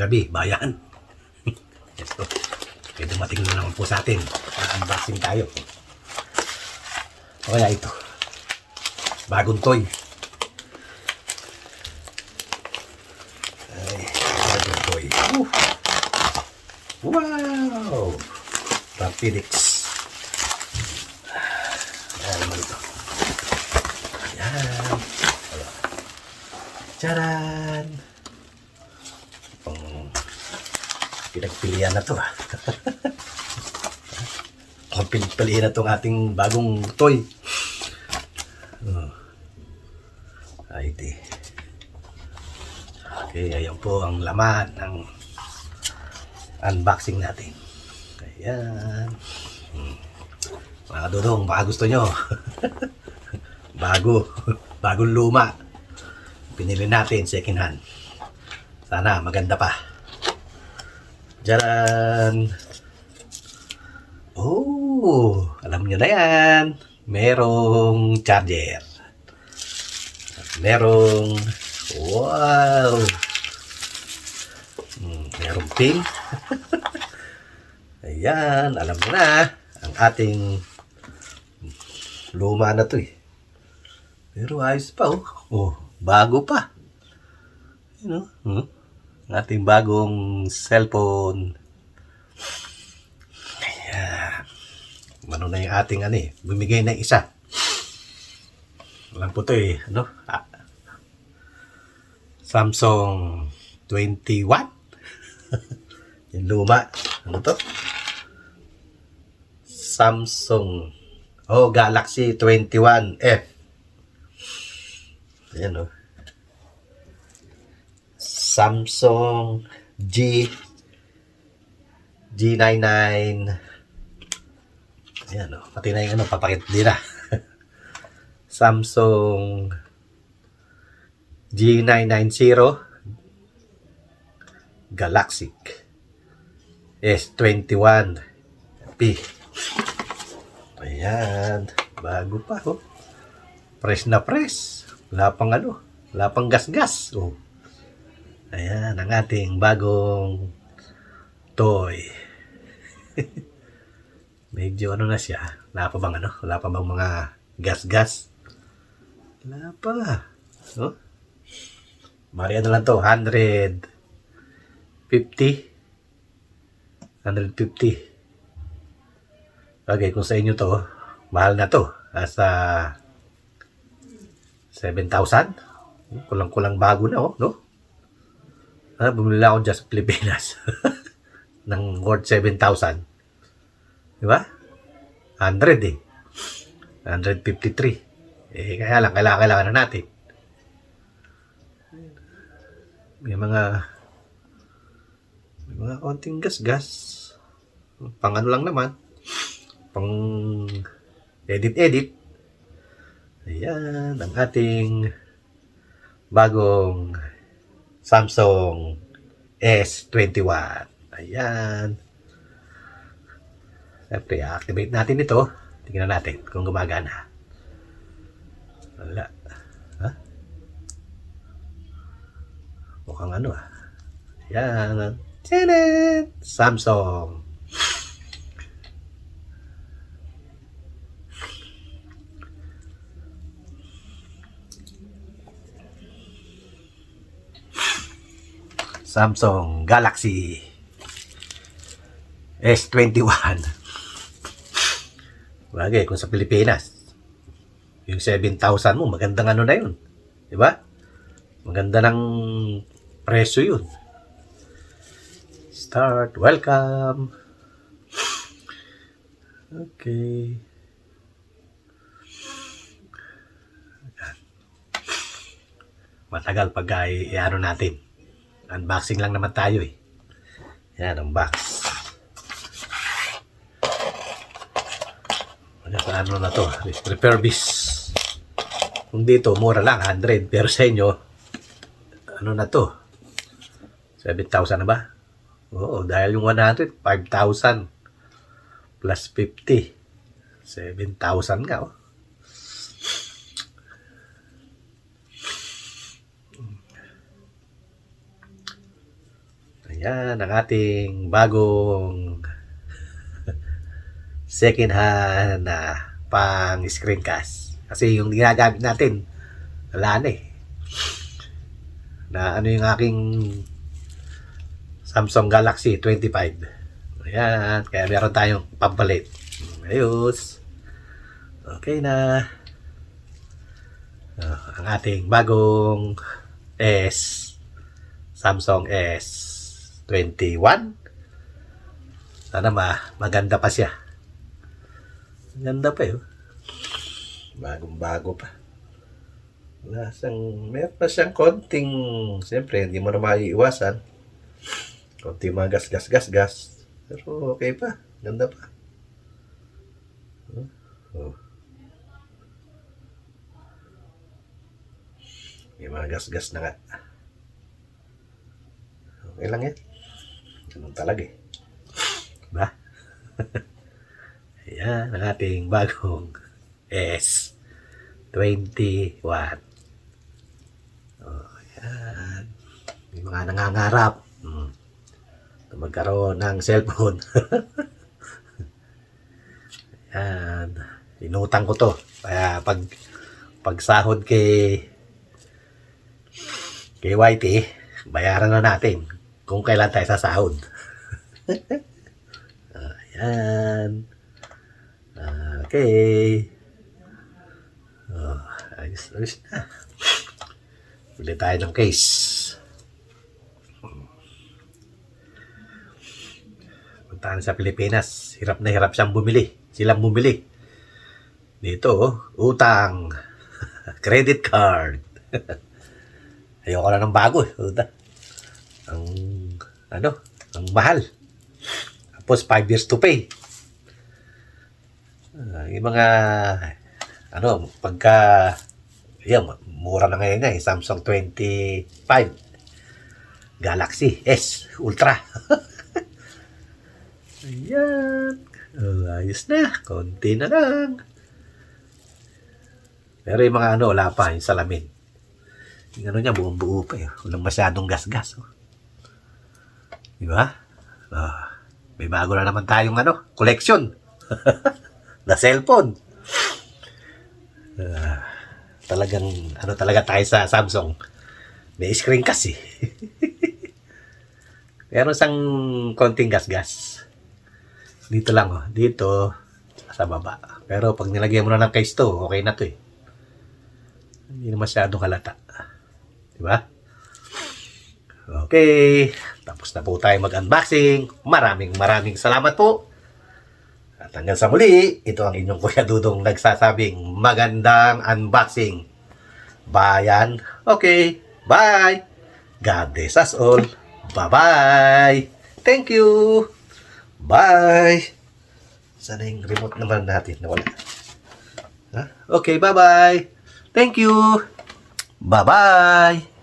gabi, bayan. Yes po. Okay, dumating na naman po sa atin. Unboxing tayo. O kaya ito. Bagong toy. Ay, bagong toy. Wow! From Phoenix. Ayan naman ito. Ayan. Charan! Pinagpilian na to. Pinagpilian na itong ating bagong toy. Ay, di. Okay, ayan po ang laman ng unboxing natin. Ayan. Mga dudong, baka gusto nyo. Bagong luma. Pinili natin second hand. Sana maganda pa. Jaran! Oh, alam nyo na yan. Merong charger. Merong wow. Merong pin. Ayan, alam mo na ang ating luma na to eh. Pero ayos pa oh. Oh, bago pa. You know, ang ating bagong cellphone. Ayan. Ano na yung ating bumigay na isa. Alam po to eh, Samsung 21. Yung luma. Ano to? Samsung Galaxy 21F. Ayan o. Samsung G99. Ayan o. Pati na yung papakit din na. Samsung G990 Galaxy S21P. Ayan. Bago pa oh. Fresh na fresh. Wala pang gas-gas. Oh. Ayan, ang ating bagong toy. Medyo na siya. Wala pa bang Wala pa bang mga gas-gas? Wala pa. Oh. Mari lang to, 150. Okay, kung sa inyo to, mahal na to. Nasa 7,000. Kulang-kulang bago na no? Bumili ako dyan sa Pilipinas ng worth 7,000. Diba? 100 eh. 153. Kaya lang, kailangan na natin. May mga konting gas-gas. Pang lang naman. Pang edit. Ayan, ang ating bagong Samsung S21. Ayan. Siyempre, activate natin ito. Tingnan natin kung gumagana. Wala. Ha? Mukhang Ayan. Tiyanan! Samsung. Samsung Galaxy S21. Bagay, kung sa Pilipinas, yung 7,000 mo, magandang na yun. Diba? Maganda ng presyo yun. Start. Welcome. Okay. Matagal pag natin. Unboxing lang naman tayo eh. Yan ang box. Ano na to? Refurbished. Kung dito, mura lang, 100. Pero sa inyo, na to? 7,000 na ba? Oo, dahil yung 100, 5,000. Plus 50. 7,000 nga oh. Yan ang ating bagong second hand na pang screencast. Kasi yung ginagamit natin, wala na eh. Na ano yung aking Samsung Galaxy 25. Ayan, kaya meron tayong pampalit. Ayos. Okay na. Ang ating bagong Samsung S21. Sana maganda pa siya. Ganda pa yun. Bagong-bago pa. Meron pa siyang konting, siyempre, hindi mo na maiiwasan. Konting mga gas. Pero okay pa. Ganda pa. Oh. May mga gas na nga. Okay lang yan. Ganun talaga eh. Diba? Ayan ang ating bagong S21. Ayan. May mga nangangarap na magkaroon ng cellphone. Ayan. Inutang ko to. Kaya pag sahod kay YT, bayaran na natin kung kailan tayo sasahod. Ayan. Okay. Ayos na. Bili tayo ng case. Puntahan sa Pilipinas. Hirap na hirap silang bumili. Dito, utang. Credit card. Ayoko na ng bago. Ang mahal. Tapos 5 years to pay. Yung mga mura na ngayon nga Samsung 25 Galaxy S Ultra. Ayan. Ayos na. Konti na lang. Pero yung mga wala pa, yung salamin. Yung niya, buong buo pa yun. Walang masyadong gas-gas. Diba? May bago na naman tayong collection. Na cellphone. Talaga tayo sa Samsung. May screen kasi. Meron isang konting gas-gas. Dito lang, dito sa baba. Pero pag nilagyan mo na ng case to, okay na to eh. Hindi na masyadong halata. Diba? Okay. Tapos na po tayo mag-unboxing. Maraming salamat po. At hanggang sa muli, ito ang inyong Kuya Dudong nagsasabing magandang unboxing. Bayan. Okay. Bye. God bless us all. Bye-bye. Thank you. Bye. Sana yung remote naman natin nawala. Okay, bye-bye. Thank you. Bye-bye.